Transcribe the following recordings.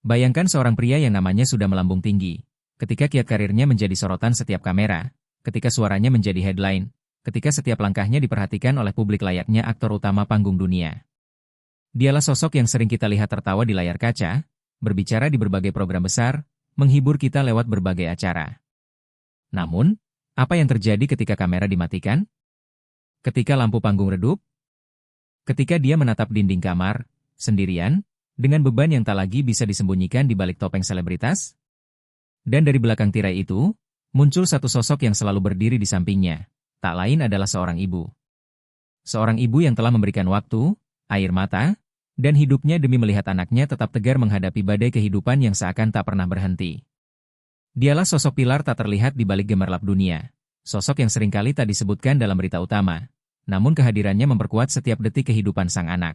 Bayangkan seorang pria yang namanya sudah melambung tinggi. Ketika kiat karirnya menjadi sorotan setiap kamera, ketika suaranya menjadi headline, ketika setiap langkahnya diperhatikan oleh publik layaknya aktor utama panggung dunia. Dialah sosok yang sering kita lihat tertawa di layar kaca, berbicara di berbagai program besar, menghibur kita lewat berbagai acara. Namun, apa yang terjadi ketika kamera dimatikan? Ketika lampu panggung redup? Ketika dia menatap dinding kamar, sendirian, dengan beban yang tak lagi bisa disembunyikan di balik topeng selebritas? Dan dari belakang tirai itu, muncul satu sosok yang selalu berdiri di sampingnya. Tak lain adalah seorang ibu. Seorang ibu yang telah memberikan waktu, air mata, dan hidupnya demi melihat anaknya tetap tegar menghadapi badai kehidupan yang seakan tak pernah berhenti. Dialah sosok pilar tak terlihat di balik gemerlap dunia. Sosok yang seringkali tak disebutkan dalam berita utama. Namun kehadirannya memperkuat setiap detik kehidupan sang anak.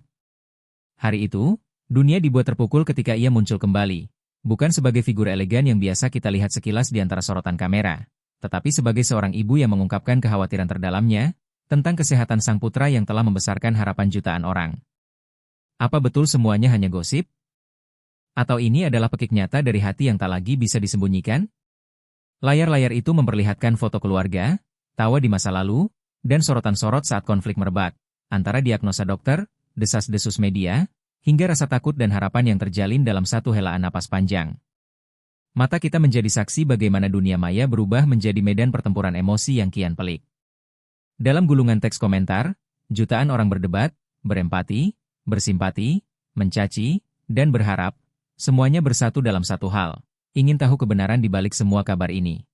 Hari itu, dunia dibuat terpukul ketika ia muncul kembali. Bukan sebagai figur elegan yang biasa kita lihat sekilas di antara sorotan kamera, tetapi sebagai seorang ibu yang mengungkapkan kekhawatiran terdalamnya tentang kesehatan sang putra yang telah membesarkan harapan jutaan orang. Apa betul semuanya hanya gosip? Atau ini adalah pekik nyata dari hati yang tak lagi bisa disembunyikan? Layar-layar itu memperlihatkan foto keluarga, tawa di masa lalu, dan sorotan sorot saat konflik merebak, antara diagnosa dokter, desas-desus media, hingga rasa takut dan harapan yang terjalin dalam satu helaan napas panjang. Mata kita menjadi saksi bagaimana dunia maya berubah menjadi medan pertempuran emosi yang kian pelik. Dalam gulungan teks komentar, jutaan orang berdebat, berempati, bersimpati, mencaci, dan berharap, semuanya bersatu dalam satu hal, ingin tahu kebenaran di balik semua kabar ini.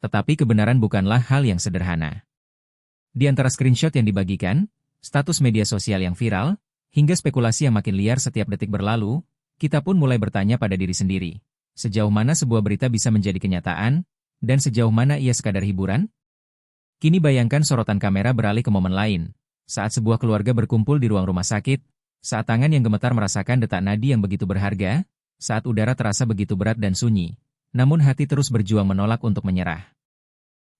Tetapi kebenaran bukanlah hal yang sederhana. Di antara screenshot yang dibagikan, status media sosial yang viral, hingga spekulasi yang makin liar setiap detik berlalu, kita pun mulai bertanya pada diri sendiri, sejauh mana sebuah berita bisa menjadi kenyataan, dan sejauh mana ia sekadar hiburan? Kini bayangkan sorotan kamera beralih ke momen lain, saat sebuah keluarga berkumpul di ruang rumah sakit, saat tangan yang gemetar merasakan detak nadi yang begitu berharga, saat udara terasa begitu berat dan sunyi, namun hati terus berjuang menolak untuk menyerah.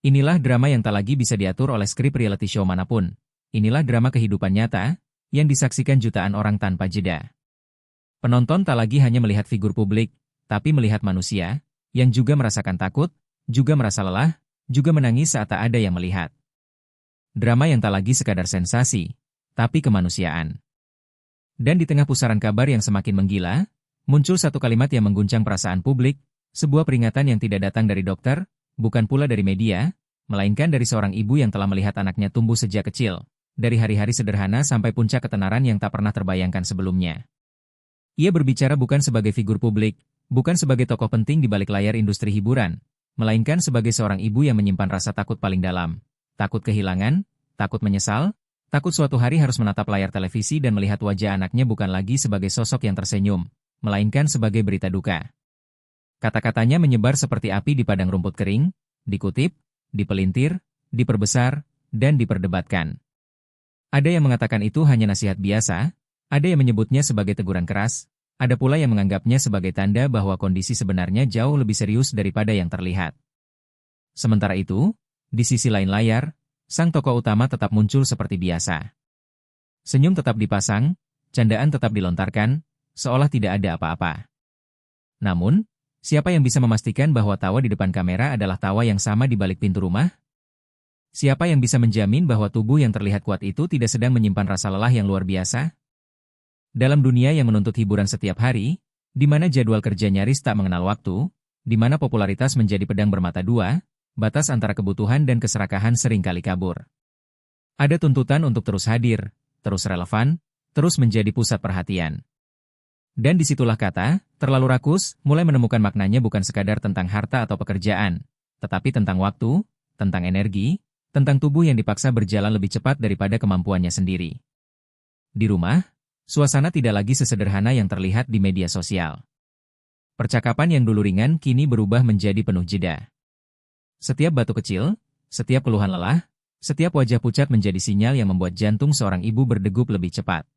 Inilah drama yang tak lagi bisa diatur oleh skrip reality show manapun. Inilah drama kehidupan nyata, yang disaksikan jutaan orang tanpa jeda. Penonton tak lagi hanya melihat figur publik, tapi melihat manusia, yang juga merasakan takut, juga merasa lelah, juga menangis saat tak ada yang melihat. Drama yang tak lagi sekadar sensasi, tapi kemanusiaan. Dan di tengah pusaran kabar yang semakin menggila, muncul satu kalimat yang mengguncang perasaan publik, sebuah peringatan yang tidak datang dari dokter, bukan pula dari media, melainkan dari seorang ibu yang telah melihat anaknya tumbuh sejak kecil. Dari hari-hari sederhana sampai puncak ketenaran yang tak pernah terbayangkan sebelumnya. Ia berbicara bukan sebagai figur publik, bukan sebagai tokoh penting di balik layar industri hiburan, melainkan sebagai seorang ibu yang menyimpan rasa takut paling dalam. Takut kehilangan, takut menyesal, takut suatu hari harus menatap layar televisi dan melihat wajah anaknya bukan lagi sebagai sosok yang tersenyum, melainkan sebagai berita duka. Kata-katanya menyebar seperti api di padang rumput kering, dikutip, dipelintir, diperbesar, dan diperdebatkan. Ada yang mengatakan itu hanya nasihat biasa, ada yang menyebutnya sebagai teguran keras, ada pula yang menganggapnya sebagai tanda bahwa kondisi sebenarnya jauh lebih serius daripada yang terlihat. Sementara itu, di sisi lain layar, sang tokoh utama tetap muncul seperti biasa. Senyum tetap dipasang, candaan tetap dilontarkan, seolah tidak ada apa-apa. Namun, siapa yang bisa memastikan bahwa tawa di depan kamera adalah tawa yang sama di balik pintu rumah? Siapa yang bisa menjamin bahwa tubuh yang terlihat kuat itu tidak sedang menyimpan rasa lelah yang luar biasa? Dalam dunia yang menuntut hiburan setiap hari, di mana jadwal kerja nyaris tak mengenal waktu, di mana popularitas menjadi pedang bermata dua, batas antara kebutuhan dan keserakahan seringkali kabur. Ada tuntutan untuk terus hadir, terus relevan, terus menjadi pusat perhatian. Dan disitulah kata, terlalu rakus, mulai menemukan maknanya bukan sekadar tentang harta atau pekerjaan, tetapi tentang waktu, tentang energi, tentang tubuh yang dipaksa berjalan lebih cepat daripada kemampuannya sendiri. Di rumah, suasana tidak lagi sesederhana yang terlihat di media sosial. Percakapan yang dulu ringan kini berubah menjadi penuh jeda. Setiap batu kecil, setiap keluhan lelah, setiap wajah pucat menjadi sinyal yang membuat jantung seorang ibu berdegup lebih cepat.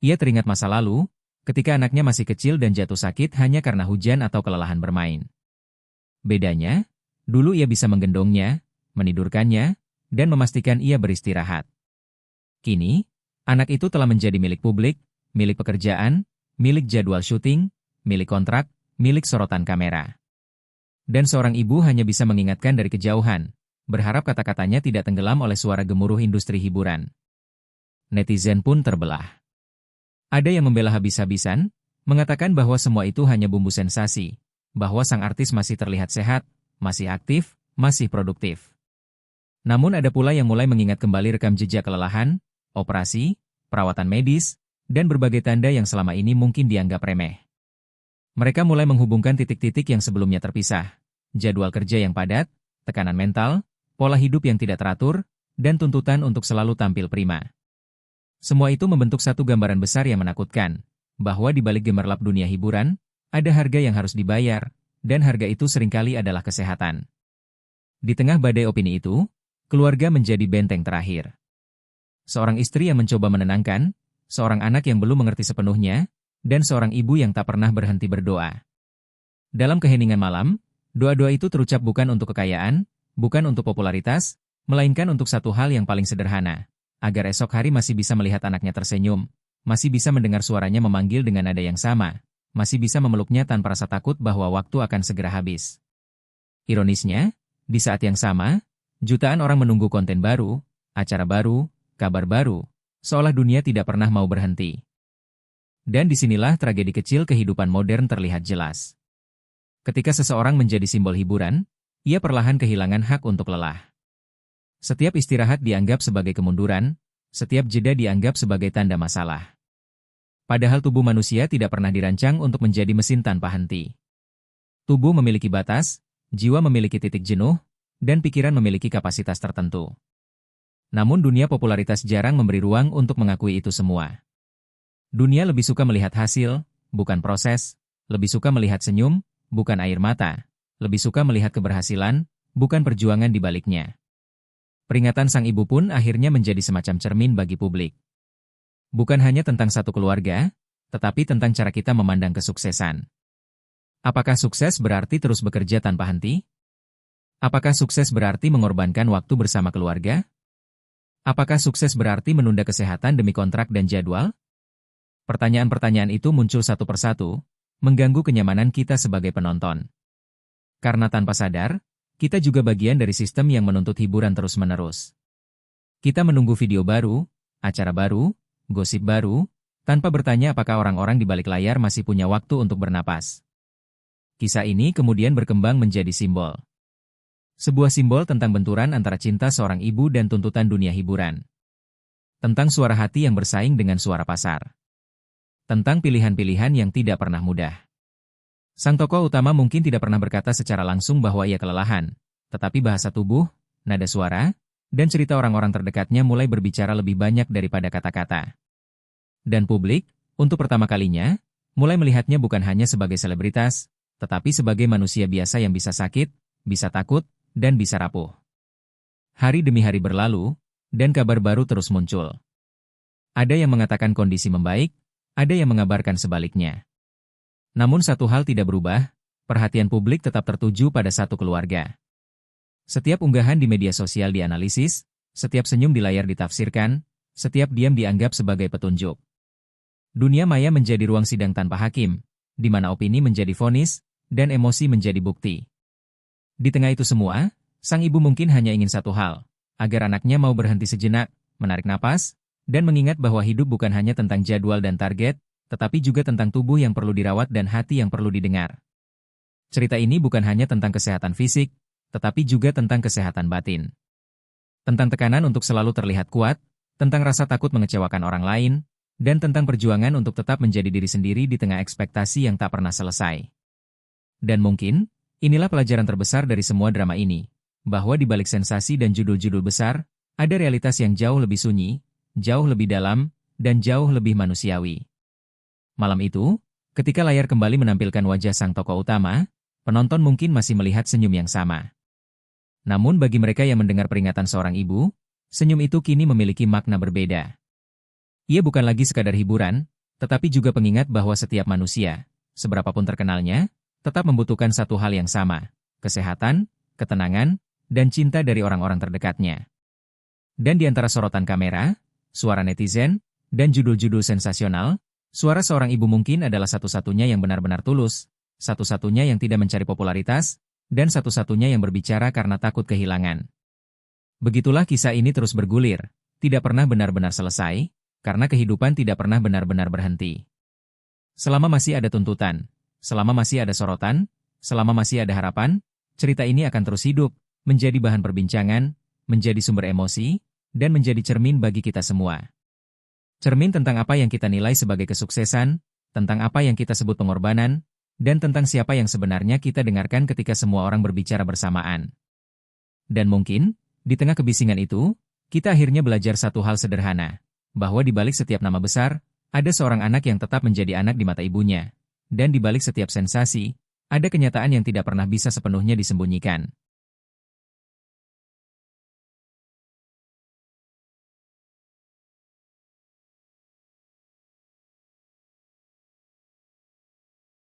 Ia teringat masa lalu, ketika anaknya masih kecil dan jatuh sakit hanya karena hujan atau kelelahan bermain. Bedanya, dulu ia bisa menggendongnya, menidurkannya, dan memastikan ia beristirahat. Kini, anak itu telah menjadi milik publik, milik pekerjaan, milik jadwal syuting, milik kontrak, milik sorotan kamera. Dan seorang ibu hanya bisa mengingatkan dari kejauhan, berharap kata-katanya tidak tenggelam oleh suara gemuruh industri hiburan. Netizen pun terbelah. Ada yang membela habis-habisan, mengatakan bahwa semua itu hanya bumbu sensasi, bahwa sang artis masih terlihat sehat, masih aktif, masih produktif. Namun ada pula yang mulai mengingat kembali rekam jejak kelelahan, operasi, perawatan medis, dan berbagai tanda yang selama ini mungkin dianggap remeh. Mereka mulai menghubungkan titik-titik yang sebelumnya terpisah, jadwal kerja yang padat, tekanan mental, pola hidup yang tidak teratur, dan tuntutan untuk selalu tampil prima. Semua itu membentuk satu gambaran besar yang menakutkan, bahwa di balik gemerlap dunia hiburan, ada harga yang harus dibayar, dan harga itu seringkali adalah kesehatan. Di tengah badai opini itu, keluarga menjadi benteng terakhir. Seorang istri yang mencoba menenangkan, seorang anak yang belum mengerti sepenuhnya, dan seorang ibu yang tak pernah berhenti berdoa. Dalam keheningan malam, doa-doa itu terucap bukan untuk kekayaan, bukan untuk popularitas, melainkan untuk satu hal yang paling sederhana, agar esok hari masih bisa melihat anaknya tersenyum, masih bisa mendengar suaranya memanggil dengan nada yang sama, masih bisa memeluknya tanpa rasa takut bahwa waktu akan segera habis. Ironisnya, di saat yang sama, jutaan orang menunggu konten baru, acara baru, kabar baru, seolah dunia tidak pernah mau berhenti. Dan disinilah tragedi kecil kehidupan modern terlihat jelas. Ketika seseorang menjadi simbol hiburan, ia perlahan kehilangan hak untuk lelah. Setiap istirahat dianggap sebagai kemunduran, setiap jeda dianggap sebagai tanda masalah. Padahal tubuh manusia tidak pernah dirancang untuk menjadi mesin tanpa henti. Tubuh memiliki batas, jiwa memiliki titik jenuh, dan pikiran memiliki kapasitas tertentu. Namun dunia popularitas jarang memberi ruang untuk mengakui itu semua. Dunia lebih suka melihat hasil, bukan proses, lebih suka melihat senyum, bukan air mata, lebih suka melihat keberhasilan, bukan perjuangan di baliknya. Peringatan sang ibu pun akhirnya menjadi semacam cermin bagi publik. Bukan hanya tentang satu keluarga, tetapi tentang cara kita memandang kesuksesan. Apakah sukses berarti terus bekerja tanpa henti? Apakah sukses berarti mengorbankan waktu bersama keluarga? Apakah sukses berarti menunda kesehatan demi kontrak dan jadwal? Pertanyaan-pertanyaan itu muncul satu persatu, mengganggu kenyamanan kita sebagai penonton. Karena tanpa sadar, kita juga bagian dari sistem yang menuntut hiburan terus-menerus. Kita menunggu video baru, acara baru, gosip baru, tanpa bertanya apakah orang-orang di balik layar masih punya waktu untuk bernapas. Kisah ini kemudian berkembang menjadi simbol. Sebuah simbol tentang benturan antara cinta seorang ibu dan tuntutan dunia hiburan. Tentang suara hati yang bersaing dengan suara pasar. Tentang pilihan-pilihan yang tidak pernah mudah. Sang tokoh utama mungkin tidak pernah berkata secara langsung bahwa ia kelelahan, tetapi bahasa tubuh, nada suara, dan cerita orang-orang terdekatnya mulai berbicara lebih banyak daripada kata-kata. Dan publik, untuk pertama kalinya, mulai melihatnya bukan hanya sebagai selebritas, tetapi sebagai manusia biasa yang bisa sakit, bisa takut, dan bisa rapuh. Hari demi hari berlalu, dan kabar baru terus muncul. Ada yang mengatakan kondisi membaik, ada yang mengabarkan sebaliknya. Namun satu hal tidak berubah, perhatian publik tetap tertuju pada satu keluarga. Setiap unggahan di media sosial dianalisis, setiap senyum di layar ditafsirkan, setiap diam dianggap sebagai petunjuk. Dunia maya menjadi ruang sidang tanpa hakim, di mana opini menjadi vonis, dan emosi menjadi bukti. Di tengah itu semua, sang ibu mungkin hanya ingin satu hal, agar anaknya mau berhenti sejenak, menarik napas, dan mengingat bahwa hidup bukan hanya tentang jadwal dan target, tetapi juga tentang tubuh yang perlu dirawat dan hati yang perlu didengar. Cerita ini bukan hanya tentang kesehatan fisik, tetapi juga tentang kesehatan batin. Tentang tekanan untuk selalu terlihat kuat, tentang rasa takut mengecewakan orang lain, dan tentang perjuangan untuk tetap menjadi diri sendiri di tengah ekspektasi yang tak pernah selesai. Dan mungkin, inilah pelajaran terbesar dari semua drama ini, bahwa di balik sensasi dan judul-judul besar, ada realitas yang jauh lebih sunyi, jauh lebih dalam, dan jauh lebih manusiawi. Malam itu, ketika layar kembali menampilkan wajah sang tokoh utama, penonton mungkin masih melihat senyum yang sama. Namun bagi mereka yang mendengar peringatan seorang ibu, senyum itu kini memiliki makna berbeda. Ia bukan lagi sekadar hiburan, tetapi juga pengingat bahwa setiap manusia, seberapapun terkenalnya, tetap membutuhkan satu hal yang sama, kesehatan, ketenangan, dan cinta dari orang-orang terdekatnya. Dan di antara sorotan kamera, suara netizen, dan judul-judul sensasional, Suara seorang ibu mungkin adalah satu-satunya yang benar-benar tulus, satu-satunya yang tidak mencari popularitas, dan satu-satunya yang berbicara karena takut kehilangan. Begitulah kisah ini terus bergulir, tidak pernah benar-benar selesai, karena kehidupan tidak pernah benar-benar berhenti. Selama masih ada tuntutan, selama masih ada sorotan, selama masih ada harapan, cerita ini akan terus hidup, menjadi bahan perbincangan, menjadi sumber emosi, dan menjadi cermin bagi kita semua. Cermin tentang apa yang kita nilai sebagai kesuksesan, tentang apa yang kita sebut pengorbanan, dan tentang siapa yang sebenarnya kita dengarkan ketika semua orang berbicara bersamaan. Dan mungkin, di tengah kebisingan itu, kita akhirnya belajar satu hal sederhana, bahwa di balik setiap nama besar, ada seorang anak yang tetap menjadi anak di mata ibunya. Dan di balik setiap sensasi, ada kenyataan yang tidak pernah bisa sepenuhnya disembunyikan.